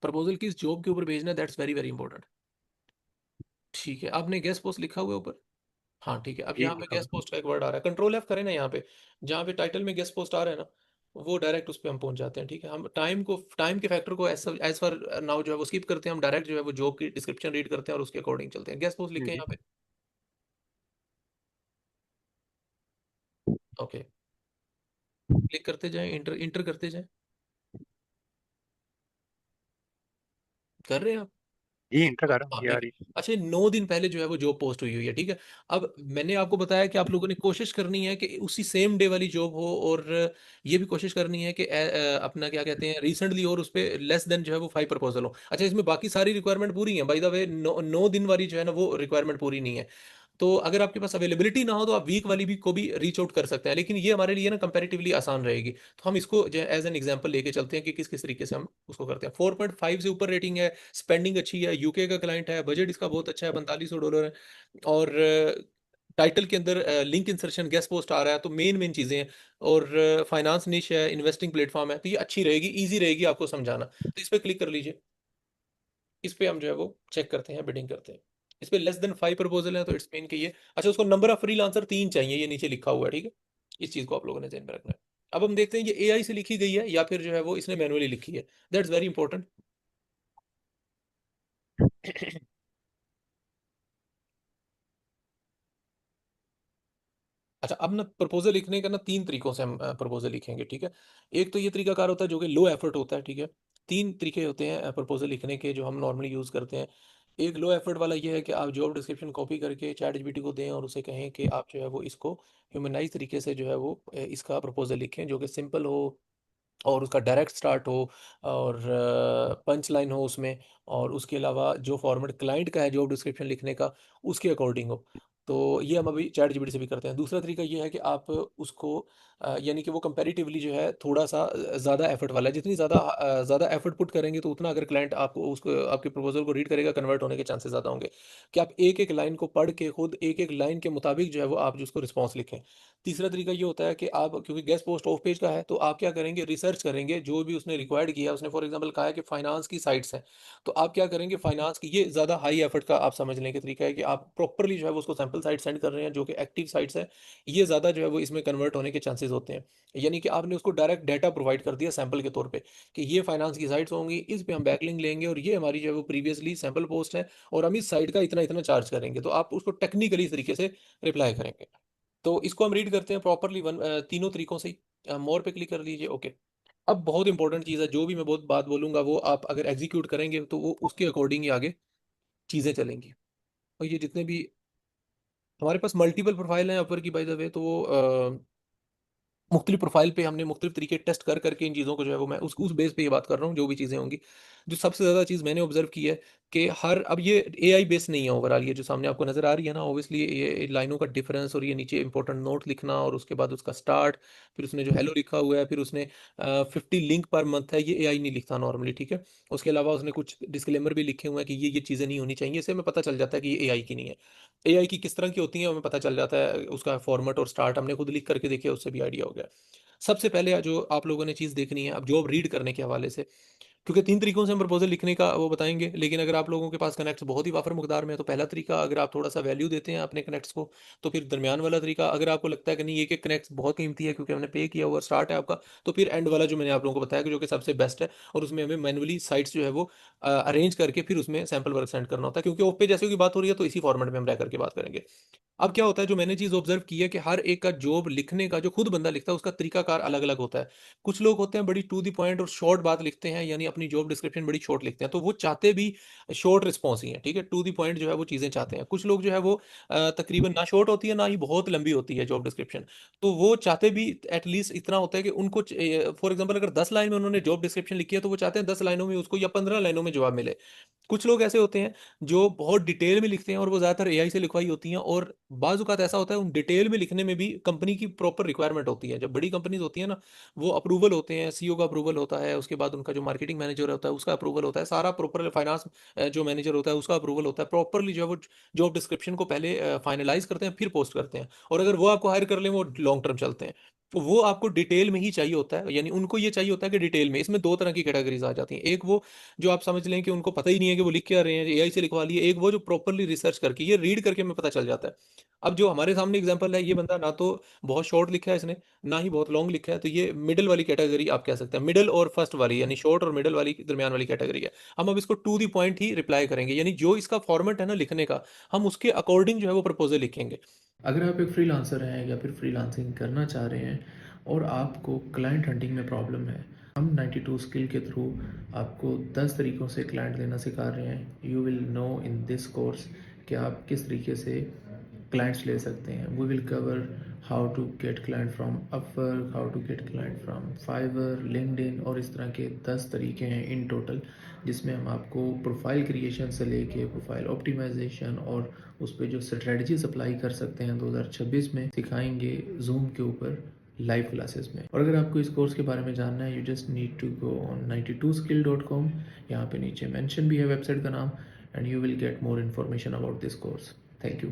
Proposal किस job के ऊपर भेजना है, दैट्स वेरी वेरी इंपॉर्टेंट। ठीक है, आपने गेस्ट पोस्ट लिखा हुआ है ऊपर? हाँ ठीक है, अब जी यहाँ पे लिखा गेस्ट हुआ पोस्ट का एक वर्ड आ रहा है, कंट्रोल एफ करें ना यहाँ पे, जहाँ पे टाइटल में गेस्ट पोस्ट आ रहा है ना, वो डायरेक्ट उस पर हम पहुंच जाते हैं। ठीक है, हम टाइम के फैक्टर को एज फॉर नाउ जो है वो स्किप करते हैं, हम डायरेक्ट जो है वो जॉब की डिस्क्रिप्शन रीड करते हैं और उसके अकॉर्डिंग चलते हैं। गेस्ट पोस्ट लिखें है। यहाँ पे। ओके, क्लिक करते जाएं, इंटर इंटर करते जाएं। कर रहे हैं आप? जी इंटर कर रहा हूँ, हाँ ये आ ठीक है। रही अच्छा, 9 दिन पहले जो है वो जॉब पोस्ट हुई हुई है। ठीक है, अब मैंने आपको बताया कि आप लोगों ने कोशिश करनी है कि उसी सेम डे वाली जॉब हो, और ये भी कोशिश करनी है कि अपना क्या कहते हैं रिसेंटली, और उस पे लेस देन जो है वो 5 प्रपोजल हो। अच्छा, इसमें बाकी सारी रिक्वायरमेंट पूरी है बाय द वे, 9 दिन वाली जो है ना वो रिक्वायरमेंट पूरी नहीं है। तो अगर आपके पास अवेलेबिलिटी ना हो तो आप वीक वाली भी को भी रीच आउट कर सकते हैं, लेकिन ये हमारे लिए ना कंपैरेटिवली आसान रहेगी। तो हम इसको एज एन एग्जांपल लेके चलते हैं कि किस किस तरीके से हम उसको करते हैं। 4.5 से ऊपर रेटिंग है, स्पेंडिंग अच्छी है, यूके का क्लाइंट है, बजट इसका बहुत अच्छा है, $4500 है, और टाइटल के अंदर लिंक इंसर्शन गेस्ट पोस्ट आ रहा है, तो मेन मेन चीज़ें हैं। और फाइनेंस निश है, इन्वेस्टिंग प्लेटफॉर्म है, तो ये अच्छी रहेगी, ईजी रहेगी आपको समझाना। तो इस पर क्लिक कर लीजिए। इस पे हम जो है वो चेक करते हैं, बिडिंग करते हैं। इस पे लेस देन 5 प्रपोजल है, तो इट्स मीन कि ये अच्छा, उसको नंबर ऑफ फ्रीलांसर 3 चाहिए, ये नीचे लिखा हुआ है। ठीक है, इस चीज को आप लोगों ने ध्यान में रखना है। अब हम देखते हैं ये एआई से लिखी गई है या फिर जो है वो इसने मैनुअली लिखी है, दैट्स वेरी इंपॉर्टेंट। अच्छा, अब ना प्रपोजल लिखने का ना 3 तरीकों से हम प्रपोजल लिखेंगे। ठीक है, एक तो ये तरीकाकार होता है जो कि लो एफर्ट होता है। ठीक है, 3 तरीके होते हैं प्रपोजल लिखने के जो हम नॉर्मली यूज करते हैं। एक लो एफर्ट वाला ये है कि आप जॉब डिस्क्रिप्शन कॉपी करके चैट जीपीटी को दें और उसे कहें कि आप जो है वो इसको ह्यूमनाइज तरीके से जो है वो इसका प्रपोजल लिखें, जो कि सिंपल हो और उसका डायरेक्ट स्टार्ट हो, और पंच लाइन हो उसमें, और उसके अलावा जो फॉर्मेट क्लाइंट का है जॉब डिस्क्रिप्शन लिखने का उसके अकॉर्डिंग हो। तो ये हम अभी चैट जीपीटी से भी करते हैं। दूसरा तरीका ये है कि आप उसको यानी कि वो कंपैरेटिवली जो है थोड़ा सा ज़्यादा एफर्ट वाला है, जितनी ज़्यादा एफर्ट पुट करेंगे तो उतना अगर क्लाइंट आपको उसको आपके प्रपोजल को रीड करेगा, कन्वर्ट होने के चांसेस ज़्यादा होंगे। कि आप एक एक लाइन को पढ़ के खुद एक एक लाइन के मुताबिक जो है वो आप जिसको रिस्पॉन्स लिखें। तीसरा तरीका ये होता है कि आप, क्योंकि गेस्ट पोस्ट ऑफ पेज का है, तो आप क्या करेंगे, रिसर्च करेंगे जो भी उसने रिक्वायर्ड किया। उसने फॉर एग्जांपल कहा है कि फाइनेंस की साइट्स हैं, तो आप क्या करेंगे, फाइनेंस की ये ज़्यादा हाई एफर्ट का आप समझ लें कि तरीका है कि आप प्रॉपरली जो है वो उसको सैम्पल साइट सेंड कर रहे हैं जो कि एक्टिव साइट्स है। ये ज़्यादा जो है वो इसमें कन्वर्ट होने के चांसेस होते हैं। यानी कि आपने उसको डायरेक्ट डाटा प्रोवाइड कर दिया सैंपल के तौर पे कि ये फाइनेंस की साइट्स होंगी, इस पे हम बैकलिंक लेंगे, और ये हमारी जो है वो प्रीवियसली सैंपल पोस्ट है, और हम इस साइट का इतना इतना चार्ज करेंगे। तो आप उसको टेक्निकली तरीके से रिप्लाई करेंगे। तो इसको हम रीड करते हैं प्रॉपरली तीनों तरीकों से ही। मोर पे क्लिक कर लीजिए। ओके, अब बहुत इंपॉर्टेंट चीज़ है, जो भी मैं बहुत बात बोलूंगा वो आप अगर एग्जीक्यूट करेंगे तो वो उसके अकॉर्डिंग ही आगे चीज़ें चलेंगी। और ये जितने भी हमारे पास मल्टीपल प्रोफाइल हैं ऊपर की बाय द वे, तो वो मुख्तलिफ प्रोफाइल पे हमने मुख्तलिफ तरीके टेस्ट कर करके इन चीज़ों को जो है वो मैं उस बेस पे ये बात कर रहा हूँ, जो भी चीज़ें होंगी। जो सबसे ज़्यादा चीज़ मैंने ऑब्जर्व की है कि हर, अब ये एआई बेस नहीं है ओवरऑल, ये जो सामने आपको नज़र आ रही है ना, ऑब्वियसली ये लाइनों का डिफरेंस, और ये नीचे इंपॉर्टेंट नोट लिखना, और उसके बाद उसका स्टार्ट, फिर उसने जो हेलो लिखा हुआ है, फिर उसने 50 लिंक पर मंथ है, ये एआई नहीं लिखता नॉर्मली। ठीक है, उसके अलावा उसने कुछ डिस्क्लेमर भी लिखे हुए हैं कि ये चीज़ें नहीं होनी चाहिए, इससे हमें पता चल जाता है कि ये एआई की नहीं है। एआई की किस तरह की होती है हमें पता चल जाता है, उसका फॉर्मेट और स्टार्ट हमने खुद लिख करके देखिए, उससे भी आइडिया हो गया। सबसे पहले जो आप लोगों ने चीज़ देखनी है अब जॉब रीड करने के हवाले से, क्योंकि 3 तरीकों से हम प्रपोजल लिखने का वो बताएंगे, लेकिन अगर आप लोगों के पास कनेक्ट्स बहुत ही वाफर मकदार में है तो पहला तरीका, अगर आप थोड़ा सा वैल्यू देते हैं अपने कनेक्ट्स को, तो फिर दरमियान वाला तरीका, अगर आपको लगता है कि नहीं, एक एक कनेक्ट्स बहुत कीमती है क्योंकि हमने पे किया हुआ स्टार्ट है आपका, तो फिर एंड वाला जो मैंने आप लोगों को बताया कि जो कि सबसे बेस्ट है, और उसमें हमें मैनुअली साइट्स जो है वो अरेंज करके फिर उसमें सैंपल वर्क सेंड करना होता है, क्योंकि ओप पे जैसे की बात हो रही है तो इसी फॉर्मेट में हम रह करके बात करेंगे। अब क्या होता है, जो मैंने चीज़ ऑब्जर्व की है कि हर एक का जॉब लिखने का जो खुद बंदा लिखता है उसका तरीकाकार अलग-अलग होता है। कुछ लोग होते हैं बड़ी टू द पॉइंट और शॉर्ट बात लिखते हैं, यानी अपनी जॉब डिस्क्रिप्शन बड़ी शॉर्ट लिखते हैं, तो वो चाहते भी शॉर्ट रिस्पॉन्स ही है। ठीक है, टू द पॉइंट जो है वो चीज़ें चाहते हैं। कुछ लोग जो है वो तकरीबन ना शॉर्ट होती है ना ही बहुत लंबी होती है जॉब डिस्क्रिप्शन, तो वो चाहते भी एटलीस्ट इतना होता है कि उनको फॉर एग्जाम्पल अगर 10 लाइन में उन्होंने जॉब डिस्क्रिप्शन लिखी है तो वो चाहते हैं 10 लाइनों में उसको या 15 लाइनों में जवाब मिले। कुछ लोग ऐसे होते हैं जो बहुत डिटेल में लिखते हैं, और वो ज़्यादातर एआई से लिखवाई होती हैं, और बाज़ औक़ात ऐसा होता है उन डिटेल में लिखने में भी कंपनी की प्रॉपर रिक्वायरमेंट होती है। जब बड़ी कंपनीज़ होती हैं ना, वो अप्रूवल होते हैं, सीईओ का अप्रूवल होता है, उसके बाद उनका जो मार्केटिंग मैनेजर होता है उसका अप्रूवल होता है, सारा प्रॉपर फाइनेंस जो मैनेजर होता है उसका अप्रूवल होता है। प्रॉपरली जो है वो जॉब डिस्क्रिप्शन को पहले फाइनलाइज़ करते हैं, फिर पोस्ट करते हैं, और अगर वो आपको हायर कर लें वो लॉन्ग टर्म चलते हैं। तो वो आपको डिटेल में ही चाहिए होता है, यानी उनको ये चाहिए होता है कि डिटेल में। इसमें 2 तरह की कैटेगरीज़ आ जाती हैं। एक वो जो आप समझ लें कि उनको पता ही नहीं है कि वो लिख क्या रहे हैं, एआई से लिखवा लिए। एक वो जो प्रॉपर्ली रिसर्च करके, ये रीड करके हमें पता चल जाता है। अब जो हमारे सामने एग्ज़ाम्पल है, ये बंदा ना तो बहुत शॉर्ट लिखा है इसने, ना ही बहुत लॉन्ग लिखा है, तो ये मिडल वाली कैटेगरी आप कह सकते हैं। मिडल और फर्स्ट वाली, यानी शॉर्ट और मिडल वाली दरमियान वाली कैटेगरी है। हम अब इसको टू द पॉइंट ही रिप्लाई करेंगे, यानी जो इसका फॉर्मेट है ना लिखने का, हम उसके अकॉर्डिंग जो है वो प्रपोज़ल लिखेंगे। अगर आप एक फ्रीलांसर हैं या फिर फ्रीलांसिंग करना चाह रहे हैं और आपको क्लाइंट हंटिंग में प्रॉब्लम है, हम 92 स्किल के थ्रू आपको 10 तरीकों से क्लाइंट लेना सिखा रहे हैं। You will know in this course कि आप किस तरीके से क्लाइंट्स ले सकते हैं। We will cover how to get client from Upwork, how to get client from Fiverr, LinkedIn, और इस तरह के 10 तरीके हैं इन टोटल, जिसमें हम आपको प्रोफाइल क्रिएशन से लेके प्रोफाइल ऑप्टिमाइजेशन और उस पे जो स्ट्रेटजीज अप्लाई कर सकते हैं 2026 में सिखाएंगे जूम के ऊपर लाइव क्लासेस में। और अगर आपको इस कोर्स के बारे में जानना है, you just need to go on 92skill.com। यहाँ पे नीचे मेंशन भी है वेबसाइट का नाम, and you will get more information about this course. Thank you.